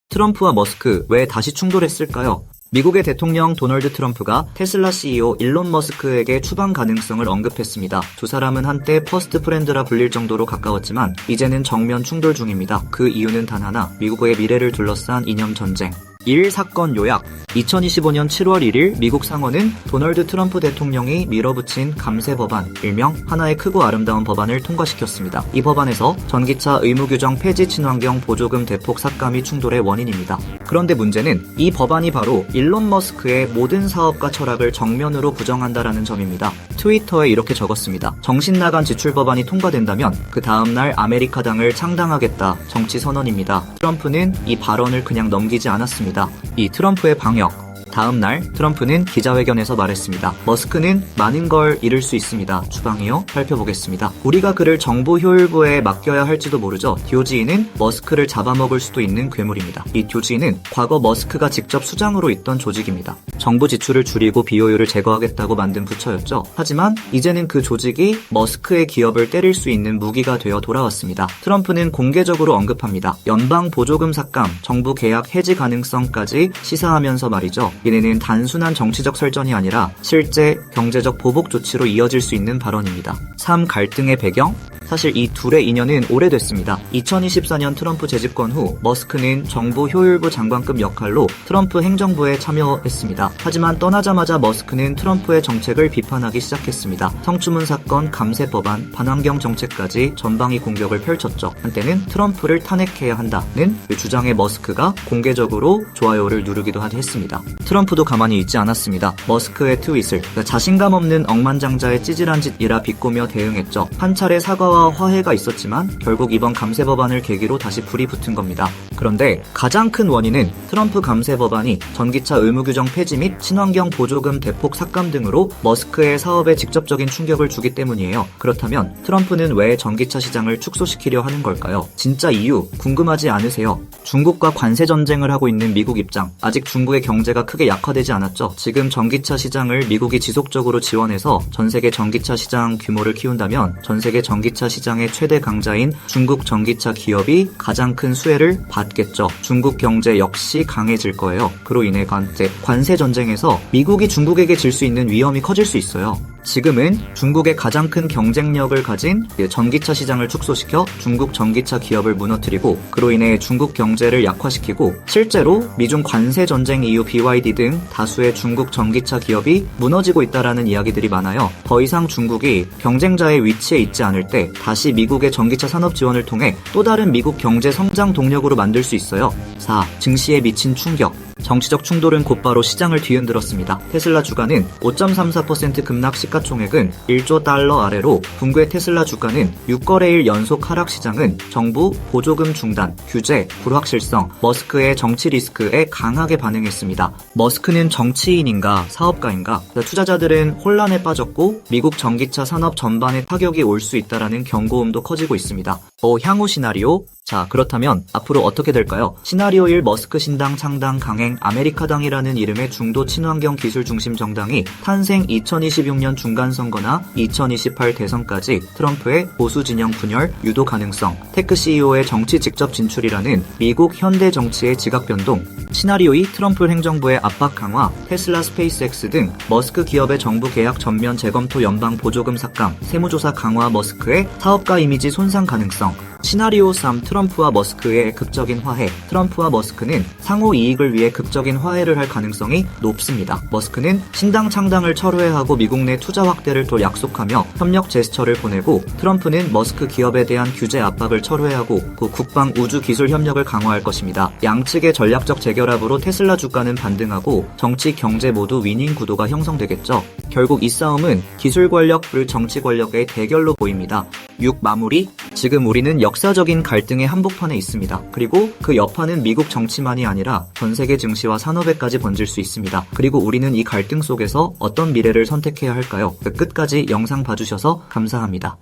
트럼프와 머스크 왜 다시 충돌했을까요? 미국의 대통령 도널드 트럼프가 테슬라 CEO 일론 머스크에게 추방 가능성을 언급했습니다. 두 사람은 한때 퍼스트 프렌드라 불릴 정도로 가까웠지만 이제는 정면 충돌 중입니다. 그 이유는 단 하나, 미국의 미래를 둘러싼 이념 전쟁. 1. 사건 요약. 2025년 7월 1일 미국 상원은 도널드 트럼프 대통령이 밀어붙인 감세 법안, 일명 하나의 크고 아름다운 법안을 통과시켰습니다. 이 법안에서 전기차 의무규정 폐지 친환경 보조금 대폭 삭감이 충돌의 원인입니다. 그런데 문제는 이 법안이 바로 일론 머스크의 모든 사업과 철학을 정면으로 부정한다라는 점입니다. 트위터에 이렇게 적었습니다. 정신나간 지출 법안이 통과된다면 그 다음날 아메리카당을 창당하겠다. 정치 선언입니다. 트럼프는 이 발언을 그냥 넘기지 않았습니다. 이 트럼프의 방역. 다음날 트럼프는 기자회견에서 말했습니다. 머스크는 많은 걸 잃을 수 있습니다. 추방이요? 살펴보겠습니다. 우리가 그를 정부 효율부에 맡겨야 할지도 모르죠. DOG는 머스크를 잡아먹을 수도 있는 괴물입니다. 이 DOG는 과거 머스크가 직접 수장으로 있던 조직입니다. 정부 지출을 줄이고 비효율을 제거하겠다고 만든 부처였죠. 하지만 이제는 그 조직이 머스크의 기업을 때릴 수 있는 무기가 되어 돌아왔습니다. 트럼프는 공개적으로 언급합니다. 연방 보조금 삭감, 정부 계약 해지 가능성까지 시사하면서 말이죠. 이내는 단순한 정치적 설전이 아니라 실제 경제적 보복 조치로 이어질 수 있는 발언입니다. 3. 갈등의 배경? 사실 이 둘의 인연은 오래됐습니다. 2024년 트럼프 재집권 후 머스크는 정부 효율부 장관급 역할로 트럼프 행정부에 참여했습니다. 하지만 떠나자마자 머스크는 트럼프의 정책을 비판하기 시작했습니다. 성추문 사건, 감세 법안, 반환경 정책까지 전방위 공격을 펼쳤죠. 한때는 트럼프를 탄핵해야 한다는 주장의 머스크가 공개적으로 좋아요를 누르기도 했습니다. 트럼프도 가만히 있지 않았습니다. 머스크의 트윗을 자신감 없는 억만장자의 찌질한 짓이라 비꼬며 대응했죠. 한 차례 사과와 화해가 있었지만 결국 이번 감세 법안을 계기로 다시 불이 붙은 겁니다. 그런데 가장 큰 원인은 트럼프 감세 법안이 전기차 의무 규정 폐지 및 친환경 보조금 대폭 삭감 등으로 머스크의 사업에 직접적인 충격을 주기 때문이에요. 그렇다면 트럼프는 왜 전기차 시장을 축소시키려 하는 걸까요? 진짜 이유 궁금하지 않으세요? 중국과 관세 전쟁을 하고 있는 미국 입장. 아직 중국의 경제가 크게 약화되지 않았죠. 지금 전기차 시장을 미국이 지속적으로 지원해서 전 세계 전기차 시장 규모를 키운다면 전 세계 전기차 시장의 최대 강자인 중국 전기차 기업이 가장 큰 수혜를 받겠죠. 중국 경제 역시 강해질 거예요. 그로 인해 관세 전쟁에서 미국이 중국에게 질 수 있는 위험이 커질 수 있어요. 지금은 중국의 가장 큰 경쟁력을 가진 전기차 시장을 축소시켜 중국 전기차 기업을 무너뜨리고 그로 인해 중국 경제를 약화시키고 실제로 미중 관세 전쟁 이후 BYD 등 다수의 중국 전기차 기업이 무너지고 있다라는 이야기들이 많아요. 더 이상 중국이 경쟁자의 위치에 있지 않을 때 다시 미국의 전기차 산업 지원을 통해 또 다른 미국 경제 성장 동력으로 만들 수 있어요. 4. 증시에 미친 충격. 정치적 충돌은 곧바로 시장을 뒤흔들었습니다. 테슬라 주가는 5.34% 급락, 시가총액은 1조 달러 아래로 붕괴. 테슬라 주가는 6거래일 연속 하락. 시장은 정부 보조금 중단, 규제, 불확실성, 머스크의 정치 리스크에 강하게 반응했습니다. 머스크는 정치인인가 사업가인가? 투자자들은 혼란에 빠졌고 미국 전기차 산업 전반에 타격이 올 수 있다라는 경고음도 커지고 있습니다. 향후 시나리오? 자, 그렇다면 앞으로 어떻게 될까요? 시나리오 1. 머스크 신당 창당 강행. 아메리카당이라는 이름의 중도 친환경 기술 중심 정당이 탄생. 2026년 중간선거나 2028 대선까지 트럼프의 보수 진영 분열 유도 가능성. 테크 CEO의 정치 직접 진출이라는 미국 현대 정치의 지각 변동. 시나리오 2. 트럼프 행정부의 압박 강화. 테슬라, 스페이스X 등 머스크 기업의 정부 계약 전면 재검토, 연방 보조금 삭감, 세무조사 강화, 머스크의 사업가 이미지 손상 가능성. 시나리오 3. 트럼프와 머스크의 극적인 화해. 트럼프와 머스크는 상호 이익을 위해 극적인 화해를 할 가능성이 높습니다. 머스크는 신당 창당을 철회하고 미국 내 투자 확대를 또 약속하며 협력 제스처를 보내고, 트럼프는 머스크 기업에 대한 규제 압박을 철회하고 국방 우주 기술 협력을 강화할 것입니다. 양측의 전략적 재결합으로 테슬라 주가는 반등하고 정치 경제 모두 위닝 구도가 형성되겠죠. 결국 이 싸움은 기술 권력 그 정치 권력의 대결로 보입니다. 6. 마무리. 지금 우리는 역사적인 갈등의 한복판에 있습니다. 그리고 그 여파는 미국 정치만이 아니라 전 세계 증시와 산업에까지 번질 수 있습니다. 그리고 우리는 이 갈등 속에서 어떤 미래를 선택해야 할까요? 끝까지 영상 봐주셔서 감사합니다.